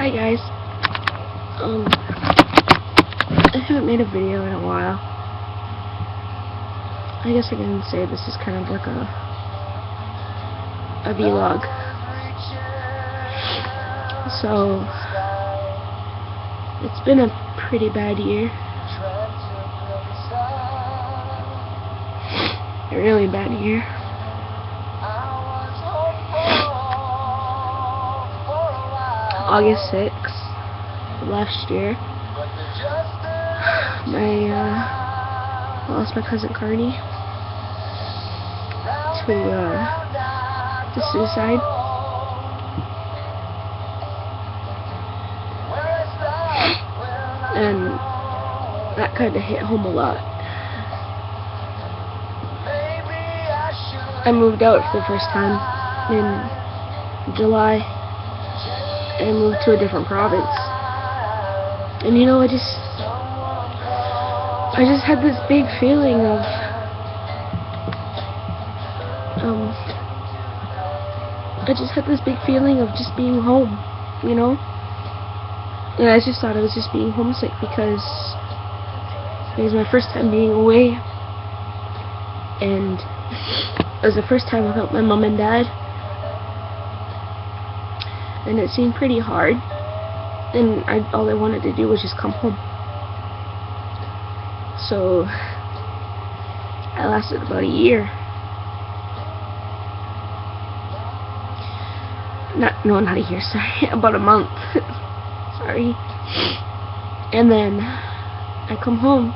Hi guys. I haven't made a video in a while. I guess I can say this is kind of like a vlog. So it's been a pretty bad year. A really bad year. August 6th last year, I lost my cousin Carney to suicide. And that kind of hit home a lot. I moved out for the first time in July and moved to a different province. And you know, I just had this big feeling of just being home, you know? And I just thought I was just being homesick because it was my first time being away, and it was the first time without my mom and dad, and it seemed pretty hard, and all I wanted to do was just come home. So I lasted about a year. Not a year, sorry, about a month. Sorry. And then I come home,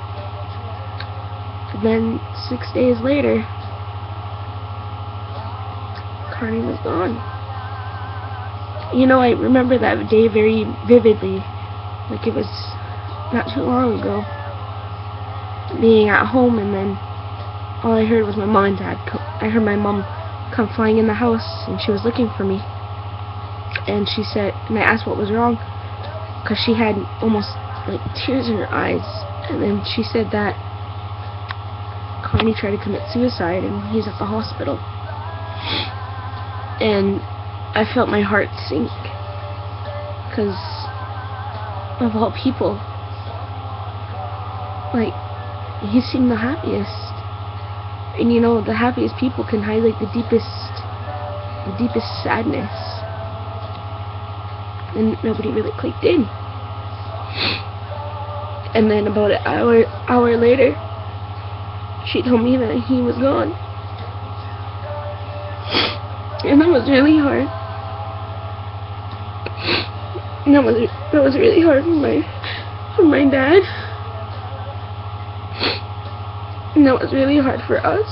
and then 6 days later, Carney was gone. You know, I remember that day very vividly, like it was not too long ago, being at home, and then all I heard was my mom and dad I heard my mom come flying in the house, and she was looking for me, and she said, and I asked what was wrong, because she had almost like tears in her eyes, and then she said that Carney tried to commit suicide and he's at the hospital. And I felt my heart sink, because of all people, like, he seemed the happiest, and you know, the happiest people can hide like the deepest sadness, and nobody really clicked in. And then about an hour later, she told me that he was gone. And that was really hard. And that was really hard for my dad. And that was really hard for us.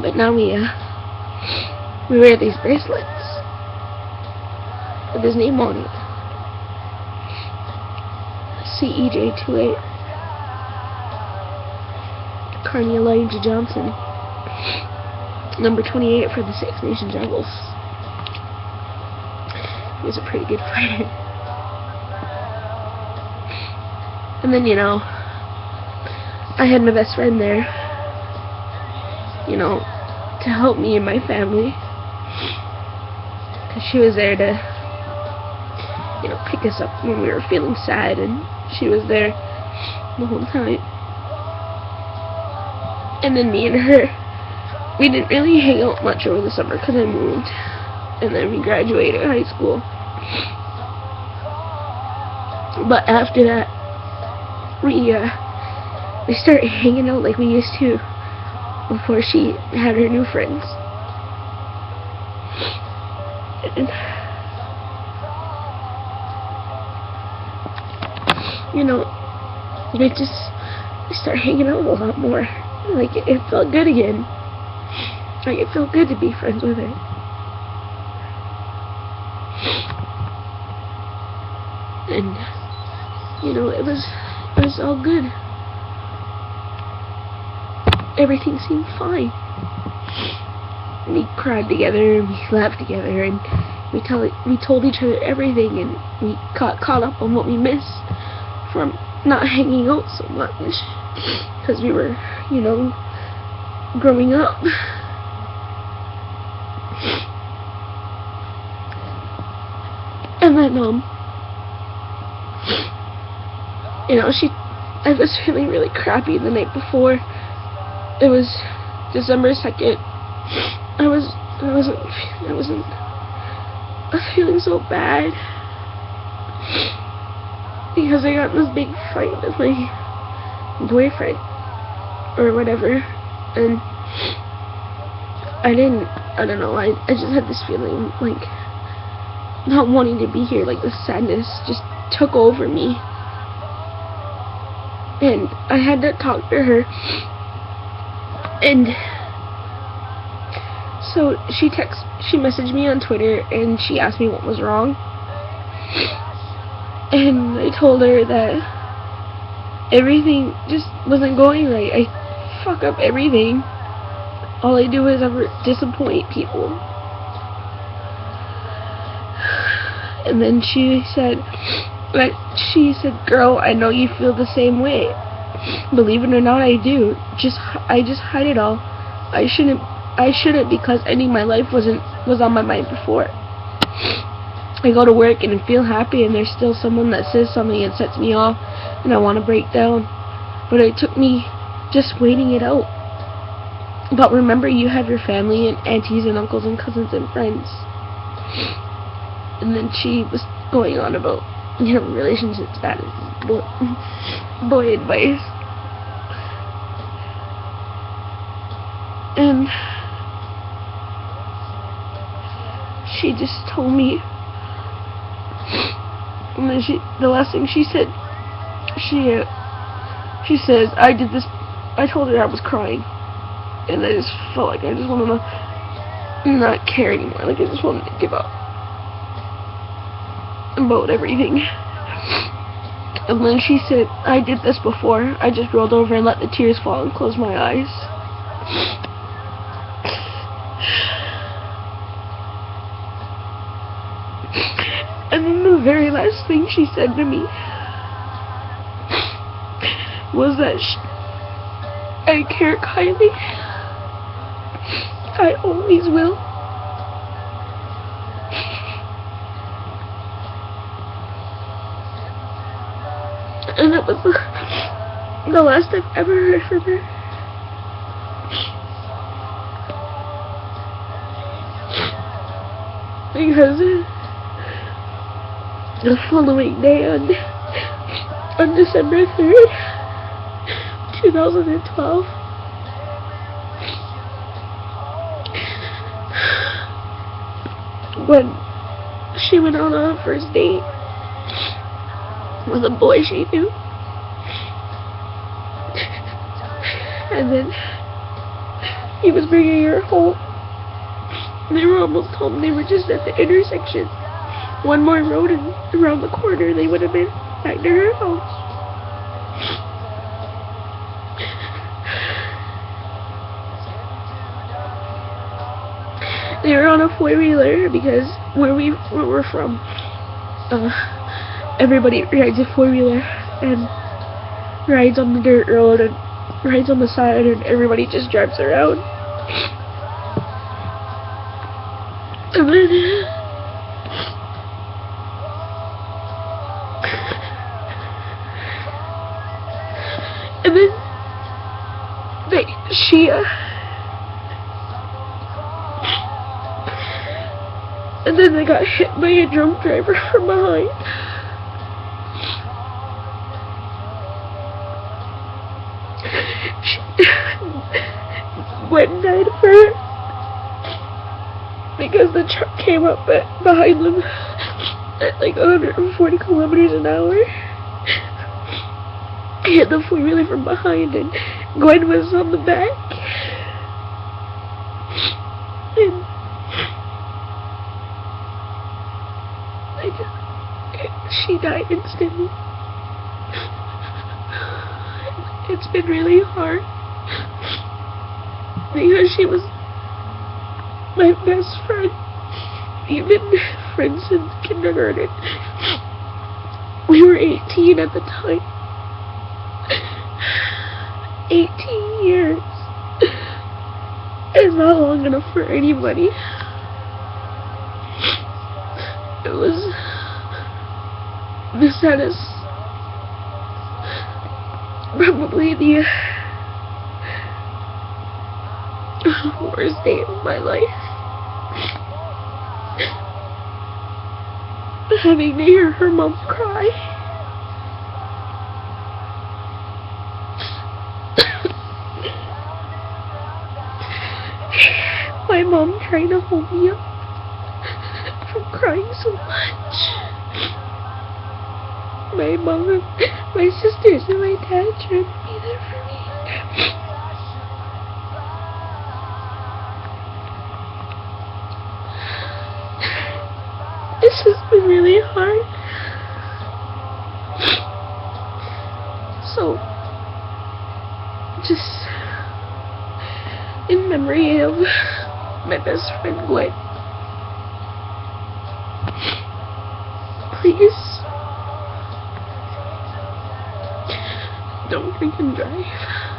But now we wear these bracelets with his name on it. CEJ28. Carney Elijah Johnson. Number 28 for the Six Nations Rebels. He was a pretty good fighter. And then, you know, I had my best friend there, you know, to help me and my family, because she was there to, you know, pick us up when we were feeling sad, and she was there the whole time. And then me and her, we didn't really hang out much over the summer because I moved, and then we graduated high school. But after that, we started hanging out like we used to before she had her new friends. And, you know, we started hanging out a lot more. Like, it felt good again. Like, it felt good to be friends with her. And, you know, it was all good. Everything seemed fine. We cried together, and we laughed together, and we told each other everything, and we got caught up on what we missed from not hanging out so much, because we were, you know, growing up. And then, I was feeling really crappy the night before. It was December 2nd. I was feeling so bad because I got in this big fight with my boyfriend or whatever, and I don't know, I just had this feeling like not wanting to be here, like the sadness just took over me, and I had to talk to her. And so she messaged me on Twitter and she asked me what was wrong, and I told her that everything just wasn't going right. I fuck up everything. All I do is ever disappoint people. And then she said, girl, I know you feel the same way. Believe it or not, I do. I just hide it all. I shouldn't because ending my life was on my mind before. I go to work and feel happy, and there's still someone that says something and sets me off, and I want to break down. But it took me just waiting it out. But remember, you have your family and aunties and uncles and cousins and friends. And then she was going on about, relationship status, boy advice. And she just told me, and then the last thing she said, she says, I did this. I told her I was crying, and I just felt like I just wanted to not care anymore. Like I just wanted to give up about everything. And then she said, I did this before. I just rolled over and let the tears fall and closed my eyes. And then the very last thing she said to me was that I care, Kylie. I always will. And that was the last I've ever heard from her. Because the following day, on December 3rd, 2012, when she went on a first date with a boy she knew, and then he was bringing her home. They were almost home. They were just at the intersection. One more road and around the corner, they would have been back to her house. They were on a four-wheeler because where we're from, everybody rides a four-wheeler and rides on the dirt road and rides on the side, and everybody just drives around. And then they got hit by a drunk driver from behind. Gwen died first because the truck came up behind them at like 140 kilometers an hour. Hit the four-wheeler from behind, and Gwen was on the back. And she died instantly. It's been really hard because she was my best friend. We've been friends since kindergarten. We were 18 at the time. 18 years is not long enough for anybody. It was the saddest, probably the worst day of my life. Having to hear her mom cry. My mom trying to hold me up from crying so much. My mom and my sisters and my dad trying to be there for me. This has been really hard. So, just in memory of my best friend Gwen, please don't drink and drive.